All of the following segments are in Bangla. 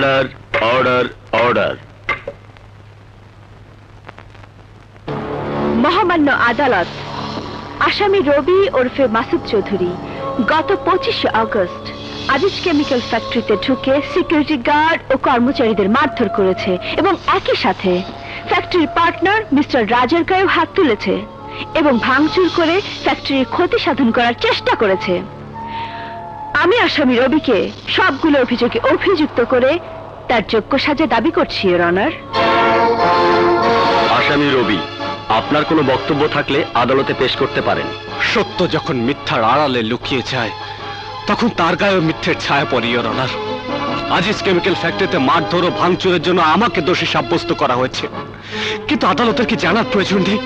Order order order. মহামান্য আদালত, আসামি রবি ওরফে মাসুদ চৌধুরী গত 25 আগস্ট আজিজ কেমিক্যাল ফ্যাক্টরিতে ঢুকে সিকিউরিটি গার্ড ও কর্মচারীদের মারধর করেছে এবং একই সাথে ফ্যাক্টরির পার্টনার মিস্টার রাজের গায়েও হাত তুলেছে এবং ভাঙচুর করে ফ্যাক্টরির ক্ষতি সাধন করার চেষ্টা করেছে। আমি আসামি রবিকে সবগুলো অভিযোগে অভিযুক্ত করে তার যোগ্য সাজা দাবি করছি, ইওর অনার। আসামি রবি, আপনার কোনো বক্তব্য থাকলে আদালতে পেশ করতে পারেন। সত্য যখন মিথ্যার আড়ালে লুকিয়ে যায় তখন তার গায়ে মিথ্যের ছায়া পড়ে, ইওর অনার। আজিজ কেমিক্যাল ফ্যাক্টরিতে মারধর ও ভাঙচুরের জন্য আমাকে দোষী সাব্যস্ত করা হয়েছে, কিন্তু আদালতের কি জানার প্রয়োজন নেই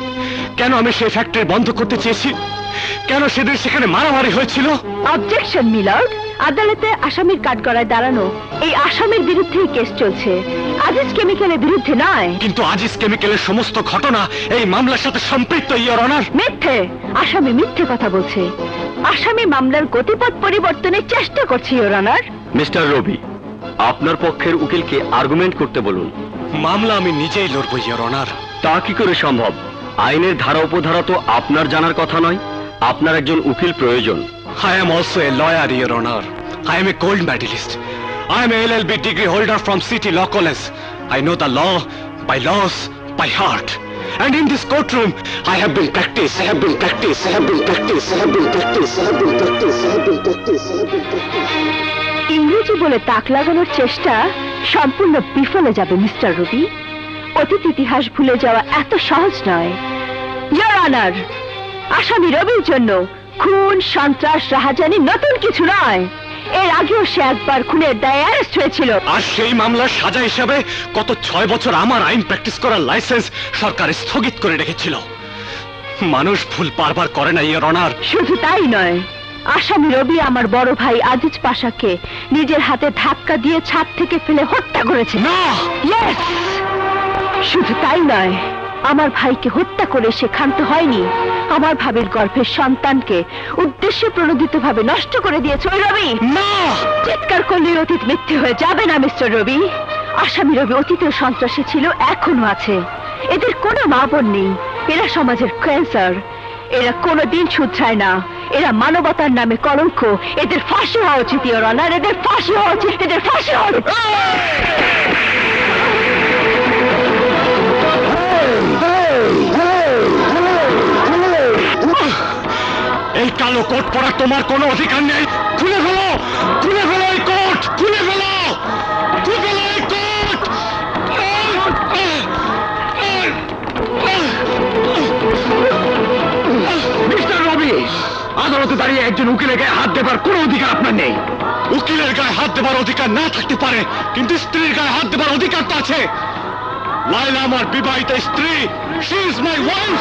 কেন আমি সেই ফ্যাক্টরি বন্ধ করতে চেয়েছি, কেন সেদিন সেখানে মারামারি হয়েছিল? অবজেকশন মিলর্ড, আদালতে আসামির কাঠগড়ায় দাঁড়ানো এই আসামির বিরুদ্ধেই কেস চলছে, আজিজ কেমিক্যালের বিরুদ্ধে নয়। কিন্তু আজিজ কেমিক্যালের সমস্ত ঘটনা এই মামলার সাথে সম্পৃক্ত, ইওর অনার। মিথ্যে, আসামি মিথ্যে কথা বলছে। আসামি মামলার গতিপথ পরিবর্তনের চেষ্টা করছে, ইওর অনার। মিস্টার রবি, আপনার পক্ষের উকিলকে আর্গুমেন্ট করতে বলুন। মামলা আমি নিজেই লড়বো, ইওর অনার। তা কি করে সম্ভব? আইনের ধারা উপধারা তো আপনার জানার কথা নয়, আপনার একজন উকিল প্রয়োজন। I am also a lawyer, Your Honor. I am a gold medalist. I am a LLB degree holder from City Law College. I know the law by laws, by heart. And in this courtroom, I have been practiced, I have been practiced, I have been practiced, I have been practiced, I have been practiced, I have been practiced, I have been practiced. ইংরেজি বলে তাক লাগানোর চেষ্টা সম্পূর্ণ বিফলে যাবে, মিস্টার রবি। অতীত ইতিহাস ভুলে যাওয়া এত সহজ নয়, ইওর অনার। আসামি রবির জন্য খুন, সন্ত্রাস, রাহাজানি নতুন কিছু নয়। এর আগেও সে একবার খুনের দায়ে অ্যারেস্ট হয়েছিল। আর সেই মামলার সাজা হিসাবে গত 6 বছর আমার আইন প্র্যাকটিস করার লাইসেন্স সরকার স্থগিত করে রেখেছিল। মানুষ ভুল বারবার করে না, ইওর অনার। শুধু তাই নয়, আসামি রবি আমার বড় ভাই আজিজ পাশাকে নিজের হাতে ধাক্কা দিয়ে ছাদ থেকে ফেলে হত্যা করেছে। না! ইয়েস! শুধু তাই নয়, আমার ভাইকে হত্যা করে সে ক্ষান্ত হয়নি, আমার ভাবির গর্ভের সন্তানকে উদ্দেশ্যে প্রণোদিত ভাবে নষ্ট করে দিয়েছে ওই রবি। না! চিৎকার করলে অতীত মিথ্যে হয়ে যাবে না, মিস্টার রবি। আসামি রবি অতীতের সন্ত্রাসী ছিল, এখনো আছে। এদের কোনো মা বোন নেই, এরা সমাজের ক্যান্সার। এরা কোনোদিন শুধরায় না, এরা মানবতার নামে কলঙ্ক। এদের ফাঁসি হওয়া উচিত, ইওর অনার। এদের ফাঁসি হওয়া উচিত, এদের ফাঁসি হওয়া উচিত। এই কালো কোট পরা তোমার কোনো অধিকার নেই। খুলে ফেলো, খুলে ফেলো এই কোট, খুলে ফেলো, খুলে ফেলো এই কোট। মিস্টার রবি, আদালতে দাঁড়িয়ে একজন উকিলের গায়ে হাত দেবার কোনো অধিকার আপনার নেই। উকিলের গায়ে হাত দেবার অধিকার না থাকতে পারে, কিন্তু স্ত্রীর গায়ে হাত দেবার অধিকার তো আছে। লায়লা আমার বিবাহিত স্ত্রী, শি ইজ মাই ওয়াইফ।